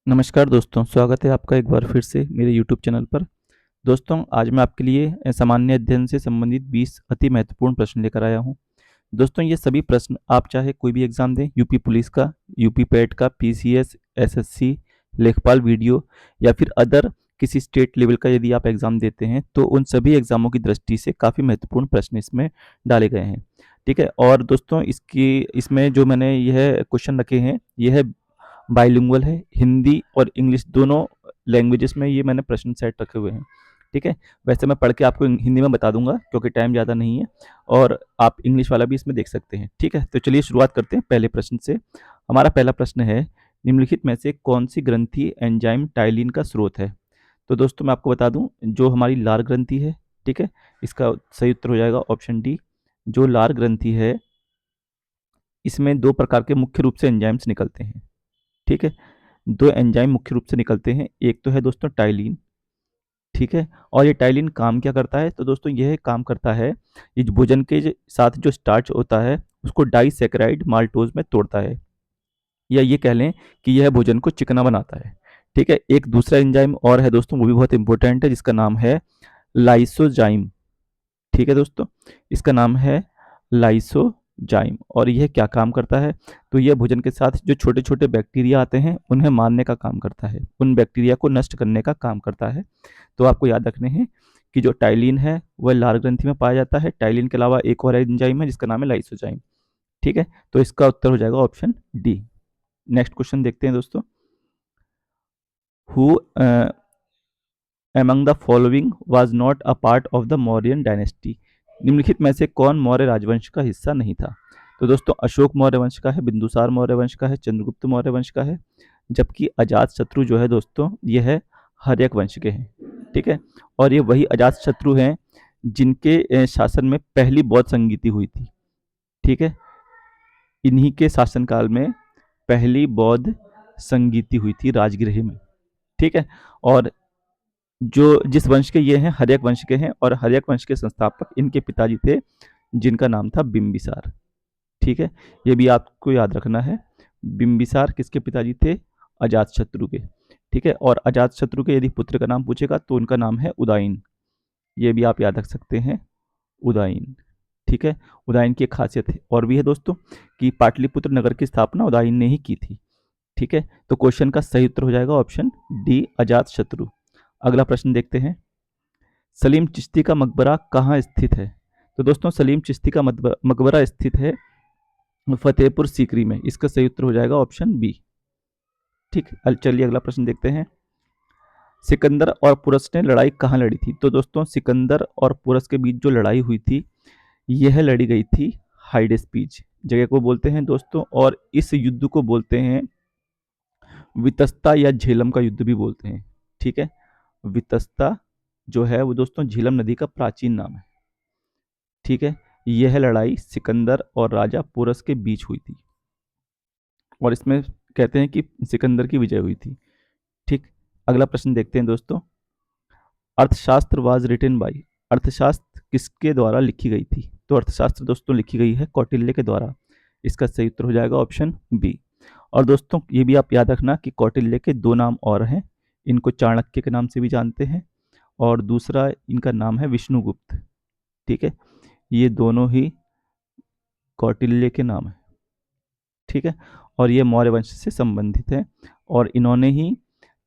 नमस्कार दोस्तों, स्वागत है आपका एक बार फिर से मेरे यूट्यूब चैनल पर। दोस्तों, आज मैं आपके लिए सामान्य अध्ययन से संबंधित 20 अति महत्वपूर्ण प्रश्न लेकर आया हूँ। दोस्तों, ये सभी प्रश्न आप चाहे कोई भी एग्ज़ाम दें, यूपी पुलिस का, यूपी पैट का, पीसीएस, एसएससी, लेखपाल वीडियो या फिर अदर किसी स्टेट लेवल का यदि आप एग्ज़ाम देते हैं, तो उन सभी एग्ज़ामों की दृष्टि से काफ़ी महत्वपूर्ण प्रश्न इसमें डाले गए हैं। ठीक है? और दोस्तों, इसमें जो मैंने यह क्वेश्चन रखे हैं, यह बाइलिंगुअल है, हिंदी और इंग्लिश दोनों लैंग्वेजेस में ये मैंने प्रश्न सेट रखे हुए हैं। ठीक है? वैसे मैं पढ़ के आपको हिंदी में बता दूंगा क्योंकि टाइम ज़्यादा नहीं है, और आप इंग्लिश वाला भी इसमें देख सकते हैं। ठीक है? तो चलिए शुरुआत करते हैं पहले प्रश्न से। हमारा पहला प्रश्न है, निम्नलिखित में से कौन सी ग्रंथि एंजाइम टाइलिन का स्रोत है? तो दोस्तों, मैं आपको बता दूं, जो हमारी लार ग्रंथि है, ठीक है, इसका सही उत्तर हो जाएगा ऑप्शन डी। जो लार ग्रंथि है, इसमें दो प्रकार के मुख्य रूप से एंजाइम्स निकलते हैं। ठीक है? दो एंजाइम मुख्य रूप से निकलते हैं। एक तो है दोस्तों टाइलिन, ठीक है, और ये टाइलिन काम क्या करता है? तो दोस्तों, यह काम करता है, ये भोजन के साथ जो स्टार्च होता है उसको डाइसैकेराइड माल्टोज में तोड़ता है, या ये कह लें कि यह भोजन को चिकना बनाता है। ठीक है? एक दूसरा एंजाइम और है दोस्तों, वो भी बहुत इंपॉर्टेंट है, जिसका नाम है लाइसोजाइम। ठीक है दोस्तों, इसका नाम है लाइसोजाइम, और यह क्या काम करता है? तो यह भोजन के साथ जो छोटे छोटे बैक्टीरिया आते हैं उन्हें मारने का काम करता है, उन बैक्टीरिया को नष्ट करने का काम करता है। तो आपको याद रखने हैं कि जो टाइलिन है वह लार ग्रंथि में पाया जाता है। टाइलिन के अलावा एक और एंजाइम है जिसका नाम है लाइसोजाइम। ठीक है? तो इसका उत्तर हो जाएगा ऑप्शन डी। नेक्स्ट क्वेश्चन देखते हैं दोस्तों। Who among the following was not a part of the Mauryan dynasty? निम्नलिखित में से कौन मौर्य राजवंश का हिस्सा नहीं था? तो दोस्तों, अशोक मौर्य वंश का है, बिंदुसार मौर्य वंश का है, चंद्रगुप्त मौर्य वंश का है, जबकि अजात शत्रु जो है दोस्तों, यह है हर्यक वंश के हैं। ठीक है? और ये वही अजात शत्रु हैं जिनके शासन में पहली बौद्ध संगीति हुई थी। ठीक है? इन्हीं के शासनकाल में पहली बौद्ध संगीति हुई थी राजगृह में। ठीक है? और जो जिस वंश के ये हैं, हर्यक वंश के हैं, और हर्यक वंश के संस्थापक इनके पिताजी थे, जिनका नाम था बिंबिसार। ठीक है? ये भी आपको याद रखना है। बिंबिसार किसके पिताजी थे? अजातशत्रु के। ठीक है? और अजातशत्रु के यदि पुत्र का नाम पूछेगा तो उनका नाम है उदाइन। ये भी आप याद रख सकते हैं, उदाइन। ठीक है? उदाइन की एक खासियत है और भी है दोस्तों, कि पाटलिपुत्र नगर की स्थापना उदाइन ने ही की थी। ठीक है? तो क्वेश्चन का सही उत्तर हो जाएगा ऑप्शन डी, अजातशत्रु। अगला प्रश्न देखते हैं। सलीम चिश्ती का मकबरा कहाँ स्थित है? तो दोस्तों, सलीम चिश्ती का मकबरा स्थित है फतेहपुर सीकरी में। इसका सही उत्तर हो जाएगा ऑप्शन बी। ठीक, चलिए अगला प्रश्न देखते हैं। सिकंदर और पुरस ने लड़ाई कहाँ लड़ी थी? तो दोस्तों, सिकंदर और पुरस के बीच जो लड़ाई हुई थी, यह लड़ी गई थी हाइडेस्पीच जगह को बोलते हैं दोस्तों, और इस युद्ध को बोलते हैं वितस्ता या झेलम का युद्ध भी बोलते हैं। ठीक है? वितस्ता जो है वो दोस्तों झेलम नदी का प्राचीन नाम है। ठीक है? यह लड़ाई सिकंदर और राजा पोरस के बीच हुई थी, और इसमें कहते हैं कि सिकंदर की विजय हुई थी। ठीक, अगला प्रश्न देखते हैं दोस्तों। अर्थशास्त्र वाज रिटन बाई, अर्थशास्त्र किसके द्वारा लिखी गई थी? तो अर्थशास्त्र दोस्तों लिखी गई है कौटिल्य के द्वारा। इसका सही उत्तर हो जाएगा ऑप्शन बी। और दोस्तों, ये भी आप याद रखना कि कौटिल्य के दो नाम और हैं, इनको चाणक्य के नाम से भी जानते हैं, और दूसरा इनका नाम है विष्णुगुप्त। ठीक है? ये दोनों ही कौटिल्य के नाम है। ठीक है? और ये मौर्य वंश से संबंधित है, और इन्होंने ही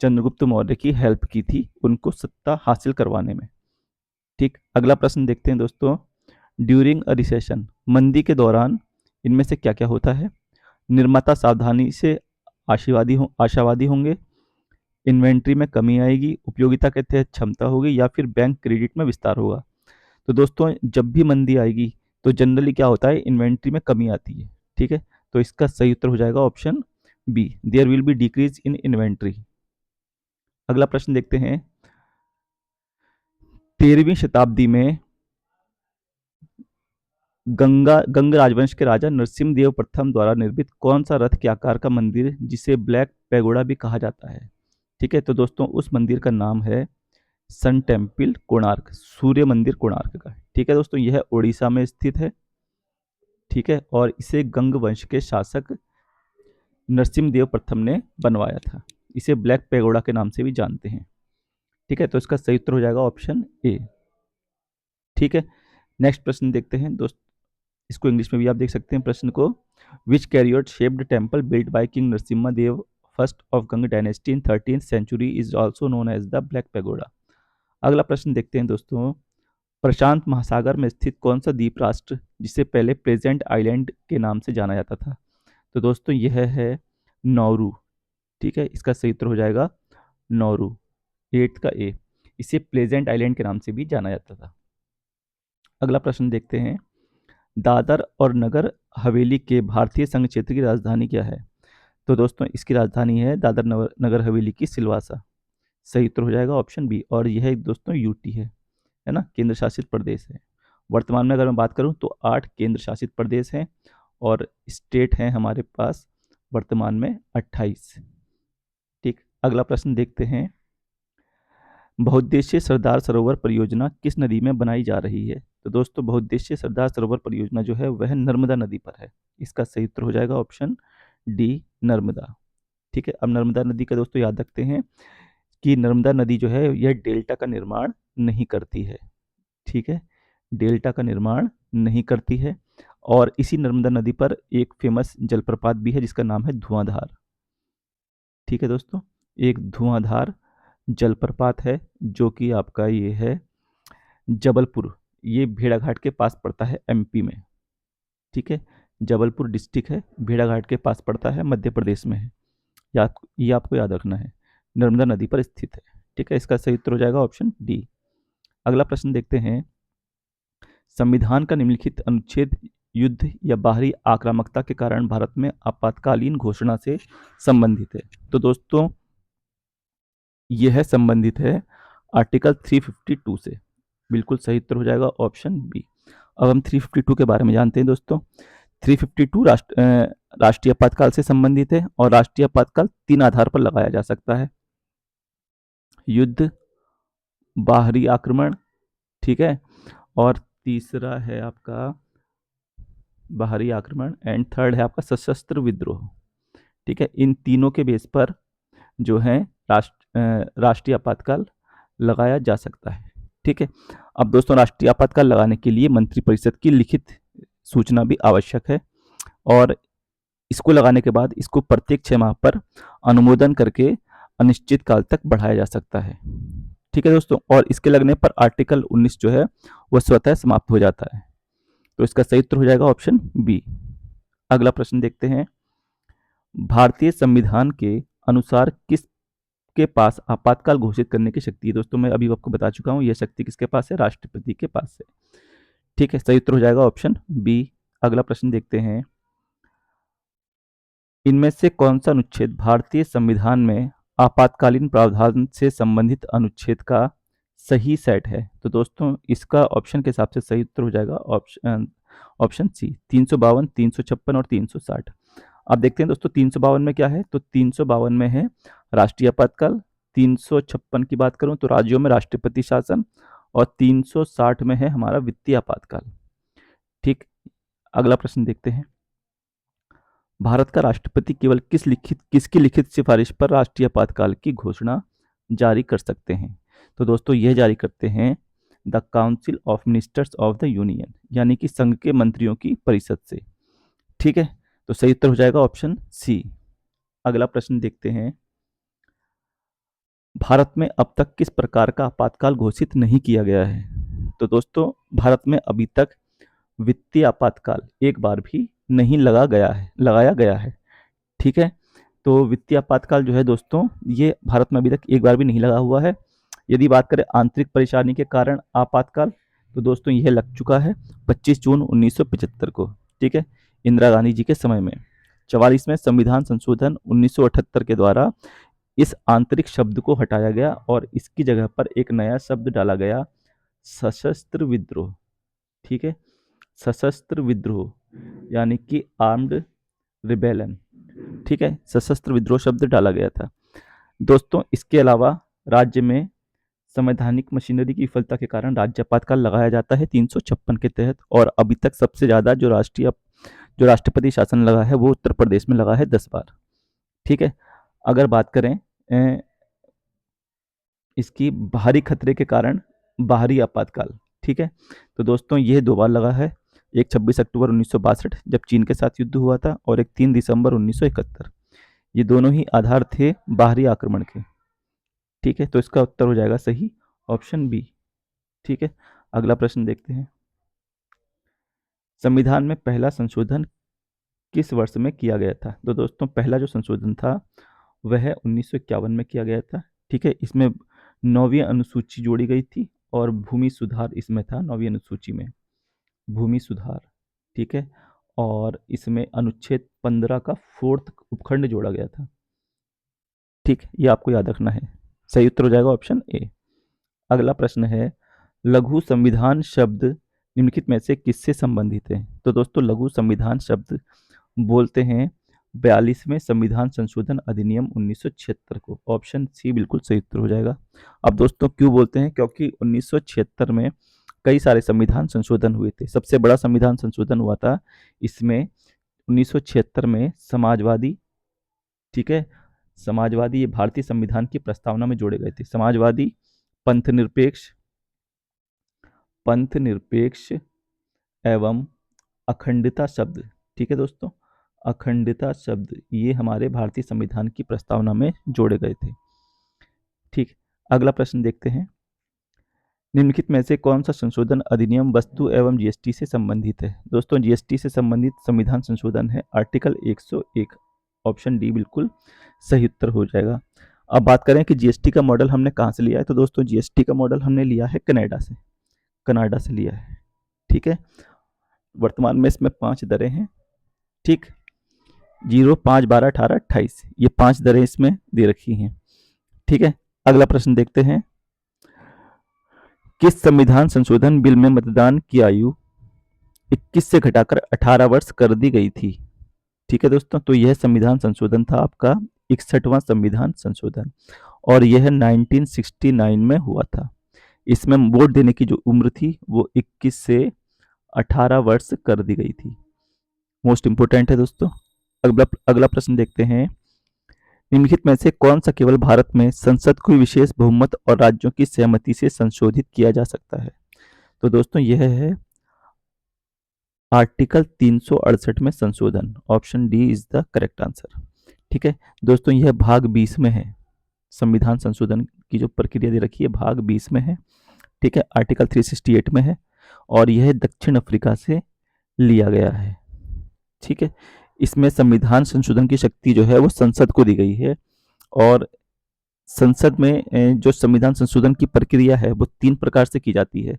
चंद्रगुप्त मौर्य की हेल्प की थी उनको सत्ता हासिल करवाने में। ठीक, अगला प्रश्न देखते हैं दोस्तों। ड्यूरिंग अ रिसेशन, मंदी के दौरान इनमें से क्या क्या होता है? निर्माता सावधानी से आशावादी होंगे, इन्वेंट्री में कमी आएगी, उपयोगिता के तहत क्षमता होगी, या फिर बैंक क्रेडिट में विस्तार होगा। तो दोस्तों, जब भी मंदी आएगी तो जनरली क्या होता है, इन्वेंट्री में कमी आती है। ठीक है? तो इसका सही उत्तर हो जाएगा option B, there will be decrease in inventory. अगला प्रश्न देखते हैं। 13वीं शताब्दी में गंग राजवंश के राजा नरसिम्ह देव प्रथम द्वारा निर्मित कौन सा रथ के आकार का मंदिर, जिसे ब्लैक पैगोडा भी कहा जाता है? ठीक है? तो दोस्तों, उस मंदिर का नाम है सन टेम्पल कोणार्क, सूर्य मंदिर कोणार्क का। ठीक है दोस्तों, यह उड़ीसा में स्थित है। ठीक है? और इसे गंग वंश के शासक नरसिम्ह देव प्रथम ने बनवाया था। इसे ब्लैक पैगोडा के नाम से भी जानते हैं। ठीक है, तो इसका सही उत्तर हो जाएगा ऑप्शन ए। ठीक है, नेक्स्ट प्रश्न देखते हैं दोस्त, इसको इंग्लिश में भी आप देख सकते हैं प्रश्न को। Which carrier shaped temple built by king Narasimha Deva first of Ganga dynasty in 13th century is also known as the black pagoda. अगला प्रश्न देखते हैं दोस्तों, प्रशांत महासागर में स्थित कौन सा द्वीप राष्ट्र जिसे पहले प्लेजेंट आइलैंड के नाम से जाना जाता था? तो दोस्तों यह है नौरू। ठीक है, इसका सही उत्तर हो जाएगा नौरू, 8th का ए। इसे प्लेजेंट आइलैंड के नाम से भी जाना जाता था। अगला प्रश्न देखते हैं, दादर और नगर हवेली के भारतीय संघ क्षेत्र की राजधानी क्या है? तो दोस्तों इसकी राजधानी है दादर नगर हवेली की सिलवासा। सही उत्तर हो जाएगा ऑप्शन बी। और यह दोस्तों यूटी है ना, केंद्र शासित प्रदेश है। वर्तमान में अगर मैं बात करूं तो 8 केंद्र शासित प्रदेश हैं और स्टेट हैं हमारे पास वर्तमान में 28। ठीक, अगला प्रश्न देखते हैं, बहुउद्देशीय सरदार सरोवर परियोजना किस नदी में बनाई जा रही है? तो दोस्तों बहुउद्देशीय सरदार सरोवर परियोजना जो है वह नर्मदा नदी पर है। इसका सही उत्तर हो जाएगा ऑप्शन डी, नर्मदा। ठीक है, अब नर्मदा नदी का दोस्तों याद रखते हैं कि नर्मदा नदी जो है यह डेल्टा का निर्माण नहीं करती है। ठीक है, डेल्टा का निर्माण नहीं करती है। और इसी नर्मदा नदी पर एक फेमस जलप्रपात भी है जिसका नाम है धुआंधार। ठीक है दोस्तों, एक धुआंधार जलप्रपात है जो कि आपका ये है जबलपुर, ये भेड़ाघाट के पास पड़ता है एमपी में। ठीक है, जबलपुर डिस्ट्रिक्ट है, भेड़ाघाट के पास पड़ता है, मध्य प्रदेश में है। ये आपको याद रखना है, नर्मदा नदी पर स्थित है। ठीक है, इसका सही उत्तर हो जाएगा ऑप्शन डी। अगला प्रश्न देखते हैं, संविधान का निम्नलिखित अनुच्छेद युद्ध या बाहरी आक्रामकता के कारण भारत में आपातकालीन घोषणा से संबंधित है? तो दोस्तों यह संबंधित है आर्टिकल 352 से। बिल्कुल सही उत्तर हो जाएगा ऑप्शन बी। अब हम 352 के बारे में जानते हैं दोस्तों। 352 राष्ट्रीय आपातकाल से संबंधित है और राष्ट्रीय आपातकाल 3 आधार पर लगाया जा सकता है, युद्ध, बाहरी आक्रमण, ठीक है, और तीसरा है आपका बाहरी आक्रमण एंड थर्ड है आपका सशस्त्र विद्रोह। ठीक है, इन तीनों के बेस पर जो है राष्ट्रीय आपातकाल लगाया जा सकता है। ठीक है, अब दोस्तों राष्ट्रीय आपातकाल लगाने के लिए मंत्रिपरिषद की लिखित सूचना भी आवश्यक है और इसको लगाने के बाद इसको प्रत्येक 6 माह पर अनुमोदन करके अनिश्चित काल तक बढ़ाया जा सकता है। ठीक है दोस्तों, और इसके लगने पर आर्टिकल 19 जो है वह स्वतः समाप्त हो जाता है। तो इसका सही उत्तर हो जाएगा ऑप्शन बी। अगला प्रश्न देखते हैं, भारतीय संविधान के अनुसार किस के पास आपातकाल घोषित करने की शक्ति है? दोस्तों मैं अभी आपको बता चुका हूं, यह शक्ति किसके पास है? राष्ट्रपति के पास है। ठीक है, सही उत्तर हो जाएगा ऑप्शन बी। अगला प्रश्न देखते हैं, इनमें से कौन सा अनुच्छेद भारतीय संविधान में आपातकालीन प्रावधान से संबंधित अनुच्छेद का सही सेट है? तो दोस्तों इसका ऑप्शन के हिसाब से सही उत्तर हो जाएगा ऑप्शन सी, 352, 356 और 360। आप देखते हैं दोस्तों 352 में क्या है? तो 352 में है राष्ट्रीय आपातकाल, 356 की बात करूं तो राज्यों में राष्ट्रपति शासन और 360 में है हमारा वित्तीय आपातकाल। ठीक, अगला प्रश्न देखते हैं, भारत का राष्ट्रपति केवल किसकी लिखित सिफारिश पर राष्ट्रीय आपातकाल की घोषणा जारी कर सकते हैं? तो दोस्तों यह जारी करते हैं the council of ministers of the union, यानी कि संघ के मंत्रियों की परिषद से। ठीक है, तो सही उत्तर हो जाएगा ऑप्शन सी। अगला प्रश्न देखते हैं, भारत में अब तक किस प्रकार का आपातकाल घोषित नहीं किया गया है? तो दोस्तों भारत में अभी तक वित्तीय आपातकाल एक बार भी नहीं लगाया गया है। ठीक है, तो वित्तीय आपातकाल जो है दोस्तों ये भारत में अभी तक एक बार भी नहीं लगा हुआ है। यदि बात करें आंतरिक परेशानी के कारण आपातकाल, तो दोस्तों यह लग चुका है 25 जून 1975 को। ठीक है, इंदिरा गांधी जी के समय में 44वें संविधान संशोधन 1978 के द्वारा इस आंतरिक शब्द को हटाया गया और इसकी जगह पर एक नया शब्द डाला गया, सशस्त्र विद्रोह। ठीक है, सशस्त्र विद्रोह यानी कि आर्म्ड रिबेलन। ठीक है, सशस्त्र विद्रोह शब्द डाला गया था दोस्तों। इसके अलावा राज्य में संवैधानिक मशीनरी की विफलता के कारण राज्य आपातकाल लगाया जाता है 356 के तहत, और अभी तक सबसे ज्यादा जो राष्ट्रपति शासन लगा है वो उत्तर प्रदेश में लगा है 10 बार। ठीक है, अगर बात करें इसकी बाहरी खतरे के कारण बाहरी आपातकाल। ठीक है, तो दोस्तों ये 2 बार लगा है, एक 26 अक्टूबर 1962 जब चीन के साथ युद्ध हुआ था, और एक 3 दिसंबर 1971। ये दोनों ही आधार थे बाहरी आक्रमण के। ठीक है, तो इसका उत्तर हो जाएगा सही ऑप्शन बी। ठीक है, अगला प्रश्न देखते हैं। संविधान में पहला संशोधन किस वर्ष में किया गया था? तो दोस्तों पहला जो संशोधन था वह 1951 में किया गया था। ठीक है, इसमें 9वीं अनुसूची जोड़ी गई थी और भूमि सुधार इसमें था 9वीं अनुसूची में, भूमि सुधार। ठीक है, और इसमें अनुच्छेद 15 का 4th उपखंड जोड़ा गया था। ठीक, ये आपको याद रखना है। सही उत्तर हो जाएगा ऑप्शन ए। अगला प्रश्न है, लघु संविधान शब्द निम्नलिखित में से किससे संबंधित है? तो दोस्तों लघु संविधान शब्द बोलते हैं 42वें संविधान संशोधन अधिनियम 1976 को। ऑप्शन सी बिल्कुल सही उत्तर हो जाएगा। अब दोस्तों क्यों बोलते हैं? क्योंकि 1976 में कई सारे संविधान संशोधन हुए थे। सबसे बड़ा संविधान संशोधन हुआ था इसमें 1976 में समाजवादी। ठीक है, समाजवादी ये भारतीय संविधान की प्रस्तावना में जोड़े गए थे। समाजवादी, पंथ निरपेक्ष एवं अखंडता शब्द। ठीक है दोस्तों, अखंडता शब्द ये हमारे भारतीय संविधान की प्रस्तावना में जोड़े गए थे। ठीक, अगला प्रश्न देखते हैं। निम्नलिखित में से कौन सा संशोधन अधिनियम वस्तु एवं जीएसटी से संबंधित है? दोस्तों जीएसटी से संबंधित संविधान संशोधन है आर्टिकल 101। ऑप्शन डी बिल्कुल सही उत्तर हो जाएगा। अब बात करें कि जीएसटी का मॉडल हमने कहाँ से लिया है, तो दोस्तों जीएसटी का मॉडल हमने लिया है कनाडा से लिया है। ठीक है, वर्तमान में इसमें 5 दरें हैं। ठीक, 0, 5, 12, 18, 28 ये 5 दरें इसमें दे रखी हैं। ठीक है, अगला प्रश्न देखते हैं। किस संविधान संशोधन बिल में मतदान की आयु 21 से घटाकर 18 वर्ष कर दी गई थी? ठीक है दोस्तों, तो यह संविधान संशोधन था आपका 61वां संविधान संशोधन, और यह 1969 में हुआ था। इसमें वोट देने की जो उम्र थी वो 21 से 18 वर्ष कर दी गई थी। मोस्ट इंपोर्टेंट है दोस्तों। अगला प्रश्न देखते हैं। निम्नलिखित में से कौन सा केवल भारत में संसद को विशेष बहुमत और राज्यों की सहमति से संशोधित किया जा सकता है? तो दोस्तों यह है आर्टिकल 368 में संशोधन। Option D is the correct answer. ठीक है दोस्तों, यह भाग 20 में है। संविधान संशोधन की जो प्रक्रिया दे रखी है भाग 20 में है। ठीक है, आर्टिकल 368 में है, और यह दक्षिण अफ्रीका से लिया गया है। ठीक है, इसमें संविधान संशोधन की शक्ति जो है वो संसद को दी गई है, और संसद में जो संविधान संशोधन की प्रक्रिया है वो 3 प्रकार से की जाती है।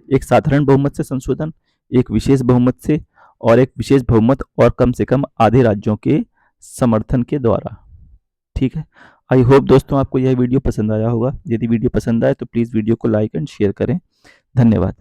एक साधारण बहुमत से संशोधन, एक विशेष बहुमत से, और एक विशेष बहुमत और कम से कम आधे राज्यों के समर्थन के द्वारा। ठीक है, आई होप दोस्तों आपको यह वीडियो पसंद आया होगा। यदि वीडियो पसंद आए तो प्लीज़ वीडियो को लाइक एंड शेयर करें। धन्यवाद।